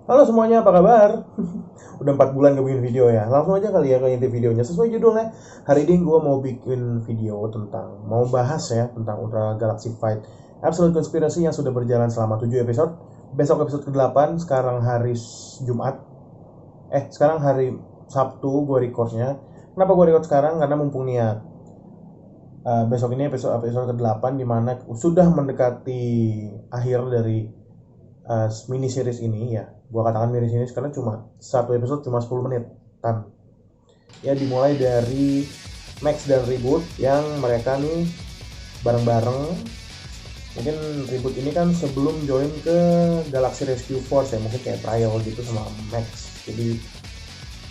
Halo semuanya, apa kabar? Udah 4 bulan gak bikin video ya. Langsung aja kali ya ke inti videonya. Sesuai judulnya, hari ini gue mau bikin video mau bahas ya tentang Ultra Galaxy Fight Absolute Conspiracy yang sudah berjalan selama 7 episode. Besok episode ke-8, sekarang hari Jumat. Sekarang hari Sabtu gue recordnya. Kenapa gue record sekarang? Karena mumpung niat. Besok ini episode ke-8 dimana sudah mendekati akhir dari mini series ini ya. Gua katakan mini series karena cuma satu episode cuma 10 menit kan. Ya dimulai dari Max dan Reboot yang mereka nih bareng-bareng. Mungkin Reboot ini kan sebelum join ke Galaxy Rescue Force ya, mungkin kayak trial gitu sama Max. Jadi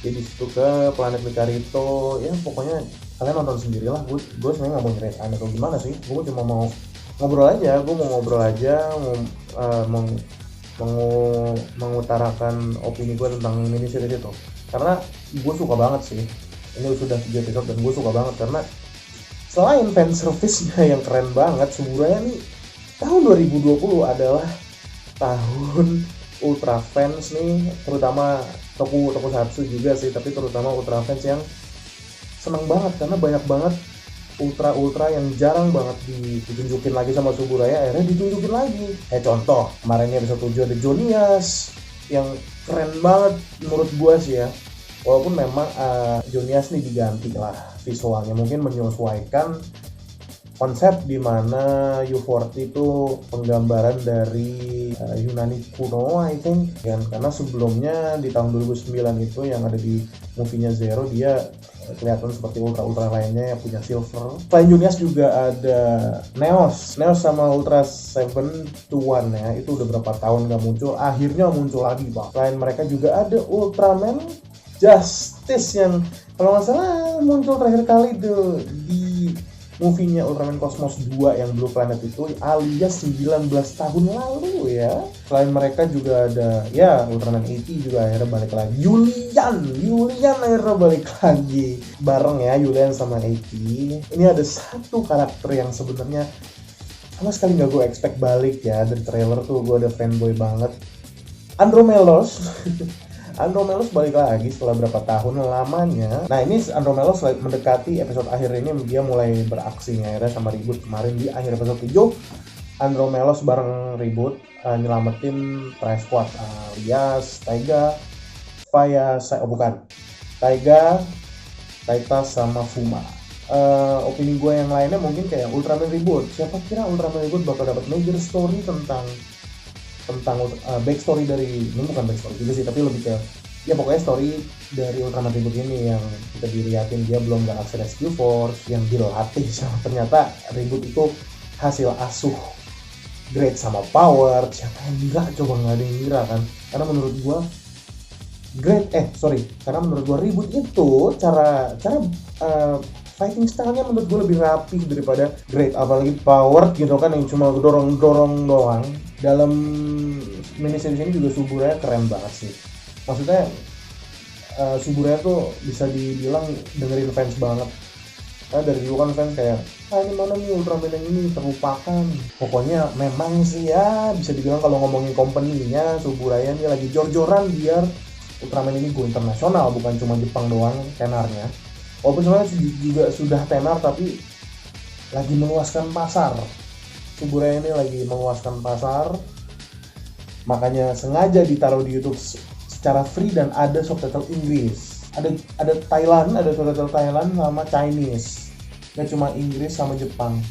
situ ke planet Mikarito ya, pokoknya kalian nonton sendirilah. Gue sebenarnya nggak mau nyeritain atau gimana sih, gue cuma mau ngobrol aja. Mau mengutarakan opini gue tentang mini series itu karena gue suka banget sih. Ini sudah 3 episode dan gue suka banget karena selain fan service-nya yang keren banget, sebenarnya nih tahun 2020 adalah tahun ultra fans nih, terutama tokusatsu juga sih, tapi terutama ultra fans yang seneng banget karena banyak banget ultra yang jarang banget ditunjukin lagi sama Suburaya, akhirnya ditunjukin lagi. Contoh kemarinnya episode 7 ada Jonias yang keren banget menurut gua sih ya. Walaupun memang Jonias nih diganti lah visualnya, mungkin menyesuaikan konsep di mana U40 itu penggambaran dari Yunani kuno, I think kan, karena sebelumnya di tahun 2009 itu yang ada di movie-nya Zero, dia kelihatan seperti ultra lainnya yang punya silver. Selain Junias juga ada Neos sama Ultra Seven Tuan ya, itu udah berapa tahun gak muncul, akhirnya muncul lagi bang. Selain mereka juga ada Ultraman Justice yang kalau nggak salah muncul terakhir kali di movie-nya Ultraman Cosmos 2 yang Blue Planet itu, alias 19 tahun lalu ya. Selain mereka juga ada ya Ultraman 80 juga akhirnya balik lagi. Yulian akhirnya balik lagi bareng ya, Yulian sama 80. Ini ada satu karakter yang sebenarnya sama sekali nggak gue expect balik ya. Dari trailer tuh gue ada fanboy banget, Andromelos. Andromelos balik lagi setelah berapa tahun lamanya. Nah ini Andromelos mendekati episode akhir ini, dia mulai beraksi akhirnya sama Reboot. Kemarin di akhir episode 7 Andromelos bareng Reboot nyelamatin Tri Squad alias Taiga, Taiga, Titus sama Fuma. Opini gue yang lainnya mungkin kayak Ultraman Reboot. Siapa kira Ultraman Reboot bakal dapat major story tentang backstory dari, ini bukan backstory juga sih, tapi lebih ke ya pokoknya story dari Ultraman Reboot ini yang kita dilihatin dia belum Galaxy Rescue Force yang dilatih sama, ternyata Reboot itu hasil asuh Great sama Power. Siapa yang ngira, coba, nggak ada yang ngira kan. Karena menurut gua karena menurut gua Reboot itu cara fighting style-nya menurut gue lebih rapi daripada Great, apalagi Power gitu kan yang cuma dorong doang. Dalam mini series ini juga Suburaya keren banget sih. Maksudnya Suburaya tuh bisa dibilang dengerin fans banget. Karena dari dulu kan fans kayak ini mana nih Ultraman yang ini terlupakan. Pokoknya memang sih ya bisa dibilang kalau ngomongin company-nya Suburaya nih lagi jor-joran biar Ultraman ini go internasional, bukan cuma Jepang doang tenarnya. Walaupun sebenarnya juga sudah tenar, tapi lagi meluaskan pasar. Suburaya ini lagi meluaskan pasar, makanya sengaja ditaruh di YouTube secara free dan ada subtitle Inggris. Ada Thailand, ada subtitle Thailand sama Chinese. Nggak cuma Inggris sama Jepang.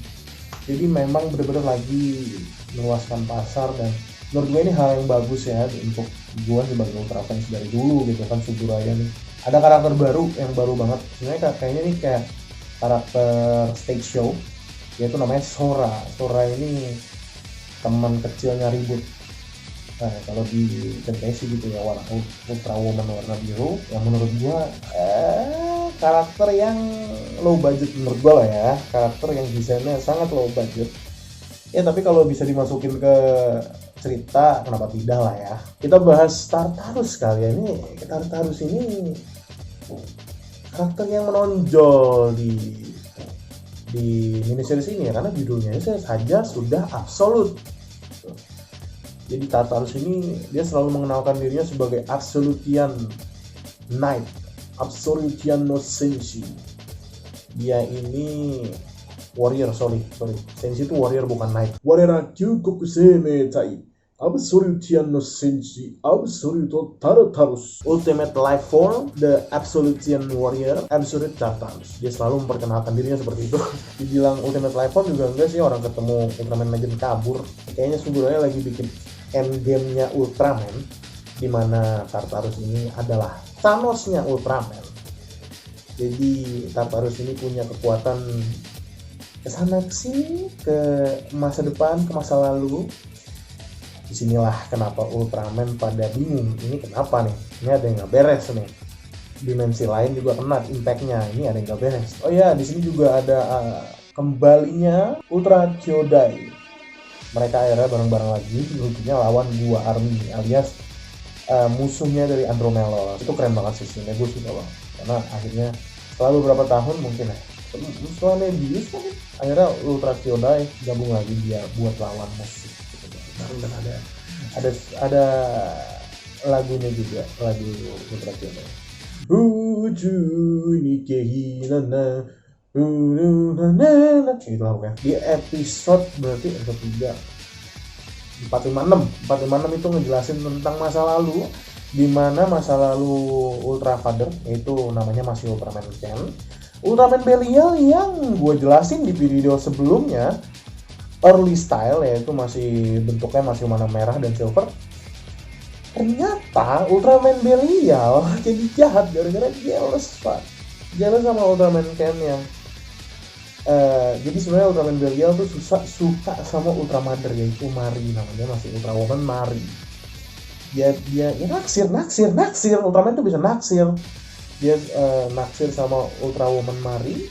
Jadi memang benar-benar lagi meluaskan pasar, dan menurut gue ini hal yang bagus ya untuk gue sebagai ultra fans dari dulu gitu kan. Suburaya nih ada karakter baru yang baru banget sebenarnya, kayaknya nih kayak karakter stage show, yaitu namanya Sora ini teman kecilnya Reboot. Nah kalau di sih gitu ya, warna Ultra Woman warna biru, yang menurut gua karakter yang low budget menurut gua lah ya, karakter yang desainnya sangat low budget ya, tapi kalau bisa dimasukin ke cerita kenapa tidak lah ya. Kita bahas Tartarus kali ya. Ini Tartarus ini karakter yang menonjol di mini series ini ya, karena judulnya saja sudah absolut. Jadi Tartarus ini dia selalu mengenalkan dirinya sebagai Absolutian Knight, Absolutian no Senshi. Dia ini warrior, sorry. Senshi itu warrior bukan knight. Warrior Kyukoku Seimeitai, Absolutian no Senshi, Absolute Tartarus, Ultimate Life Form, The Absolutian Warrior, Absolute Tartarus. Dia selalu memperkenalkan dirinya seperti itu. Dibilang Ultimate Life Form juga enggak sih, orang ketemu Ultraman Legend kabur. Kayaknya sebenarnya lagi bikin endgame-nya Ultraman, dimana Tartarus ini adalah Thanos-nya Ultraman. Jadi Tartarus ini punya kekuatan kesana sini, ke masa depan, ke masa lalu. Disinilah kenapa Ultraman pada bingung, ini kenapa nih, ini ada yang nggak beres nih. Dimensi lain juga kena impact-nya, ini ada yang nggak beres. Oh ya, di sini juga ada kembalinya Ultra Kyodai. Mereka akhirnya bareng-bareng lagi, lucunya lawan Gua Army alias musuhnya dari Andromelos. Itu keren banget sih, gue suka banget. Karena akhirnya setelah beberapa tahun mungkin setelah Mebius mungkin, akhirnya Ultra Kyodai gabung lagi dia buat lawan musuh. Dan ada lagunya juga, lagu Ultra Kyodai. Uju ni kehilana itu lah ya. Di episode berarti episode 3 456 itu ngejelasin tentang masa lalu, di mana masa lalu Ultra Father itu namanya masih Ultraman Ken, Ultraman Belial yang gue jelasin di video sebelumnya early style, yaitu masih bentuknya masih warna merah dan silver. Ternyata Ultraman Belial jadi jahat gara-gara jealous sama Ultraman Ken yang jadi sebenarnya Ultraman Belial tuh suka sama Ultra Mother, yaitu Mari, namanya masih Ultra Woman Mari. Dia ya naksir Ultraman tuh bisa naksir. Dia naksir sama Ultra Woman Mari,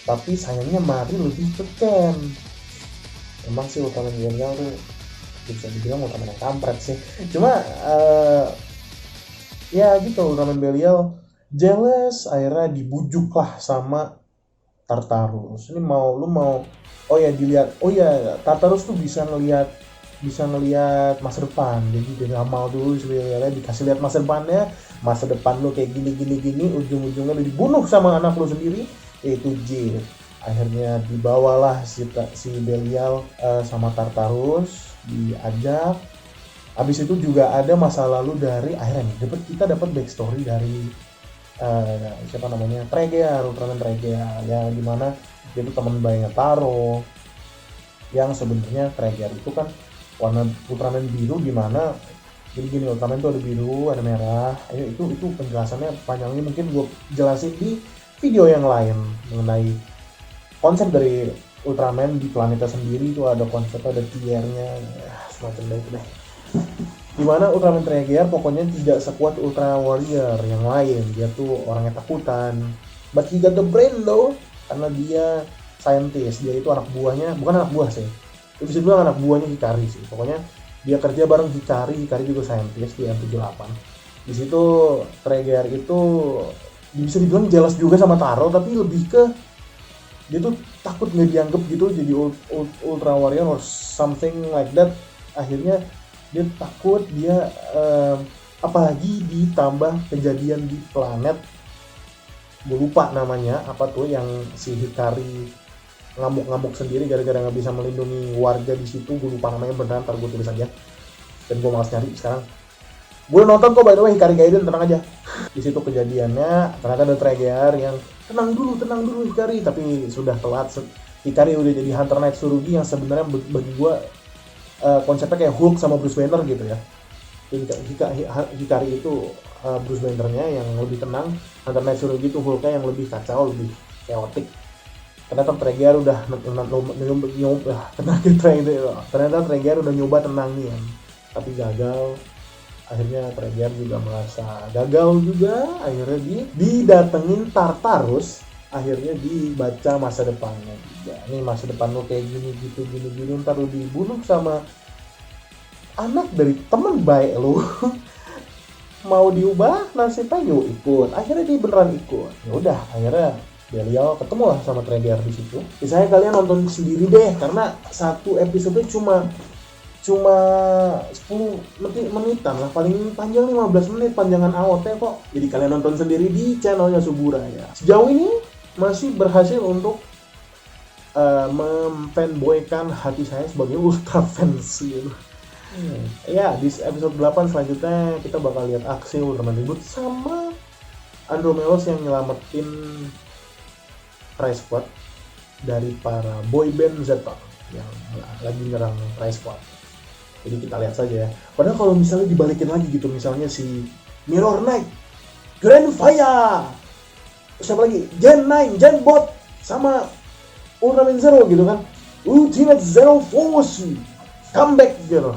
tapi sayangnya Mari lebih ke Ken. Emang sih Ultraman Belial tuh bisa dibilang Ultraman yang kampret sih. Cuma ya gitu, Ultraman Belial jealous, akhirnya dibujuk lah sama Tartarus. Ini oh ya dilihat, Tartarus tuh bisa ngelihat masa depan. Jadi dia ngamal dulu sebenarnya, dikasih lihat masa depannya, masa depan lo kayak gini, ujung-ujungnya lo dibunuh sama anak lo sendiri, yaitu J. Akhirnya dibawalah si Belial sama Tartarus, diajak. Habis itu juga ada masa lalu dari akhirnya kita dapat backstory dari siapa namanya, Ultraman Trigger, ya dimana dia itu teman baiknya Taro, yang sebenarnya Trigger itu kan warna Ultraman biru, dimana jadi gini, Ultraman itu ada biru, ada merah. Itu penjelasannya panjangnya mungkin gue jelasin di video yang lain mengenai konsep dari Ultraman di planeta sendiri. Itu ada konsep, ada tiernya, semacam itu deh. Dimana Ultraman Trigger pokoknya tidak sekuat Ultra Warrior yang lain. Dia tuh orangnya takutan, but he got the brain though, karena dia scientist. Dia itu bukan anak buah sih, itu bisa bilang anak buahnya Hikari sih. Pokoknya dia kerja bareng Hikari juga scientist di M78. Di situ Trigger itu bisa dibilang jelas juga sama Taro, tapi lebih ke dia tuh takut nggak dianggap gitu jadi Ultra Warrior or something like that. Akhirnya dia takut, dia apalagi ditambah kejadian di planet, gue lupa namanya apa tuh, yang si Hikari ngamuk sendiri gara-gara nggak bisa melindungi warga di situ. Gue lupa namanya beneran, ntar gue tulis aja, dan gue malas nyari sekarang. Gue nonton kok by the way, Hikari Gaiden, tenang aja. Di situ kejadiannya ternyata ada Trigger yang tenang dulu Hikari, tapi sudah telat. Hikari udah jadi Hunter Knight Tsurugi yang sebenarnya bagi gue konsepnya kayak Hulk sama Bruce Banner gitu ya. Hikari itu Bruce Banner-nya yang lebih tenang, Hunter Knight Tsurugi itu Hulk-nya yang lebih kacau, lebih chaotic. Ternyata Trigger udah Trigger udah nyoba tenangin, tapi gagal. Akhirnya Trigger juga merasa gagal juga. Akhirnya didatengin Tartarus. Akhirnya dibaca masa depannya juga. Nih masa depan lo kayak gini, ntar lo dibunuh sama anak dari temen baik lo. Mau diubah nasibnya, yuk ikut. Akhirnya dia beneran ikut. Ya udah, akhirnya Belial ketemu lah sama Trigger di situ. Misalnya kalian nonton sendiri deh, karena satu episode cuma cuma 10 menitan lah, paling panjang 15 menit panjangan AOT kok. Jadi kalian nonton sendiri di channelnya Subura ya. Sejauh ini masih berhasil untuk memfanboykan hati saya sebagai ultra fans gitu. Ya, di episode 8 selanjutnya kita bakal lihat aksi Ultraman ribut sama Andromelos yang nyelamatin Price Squad dari para boyband Zeton yang lagi nyerang Price Squad. Jadi kita lihat saja ya. Padahal kalau misalnya dibalikin lagi gitu, misalnya si Mirror Knight, Grand Fire, siapa lagi? Gen 9, Gen Bot, sama Ultraman Zero gitu kan. Ultimate Zero Force, comeback gitu.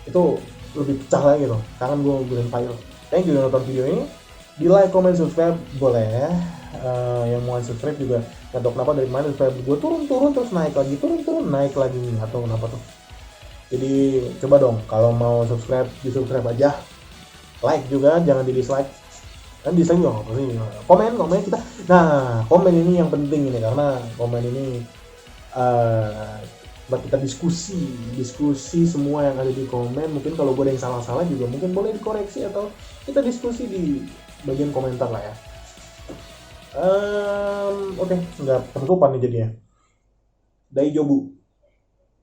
Itu lebih pecah lagi gitu. Kangen gue Grand Fire. Thank you udah nonton video ini. Di like, comment, subscribe boleh ya. Yang mau subscribe juga nggak tahu kenapa dari kemarin subscribe gue turun terus naik lagi, turun naik lagi, atau kenapa tuh. Jadi coba dong kalau mau subscribe, di subscribe aja, like juga jangan di dislike, kan dislike juga apa sih, komen kita. Nah komen ini yang penting ini, karena komen ini buat kita diskusi semua yang ada di komen. Mungkin kalau gue ada yang salah juga mungkin boleh dikoreksi atau kita diskusi di bagian komentar lah ya. Oke, nggak penutupan nih jadinya. Daijobu.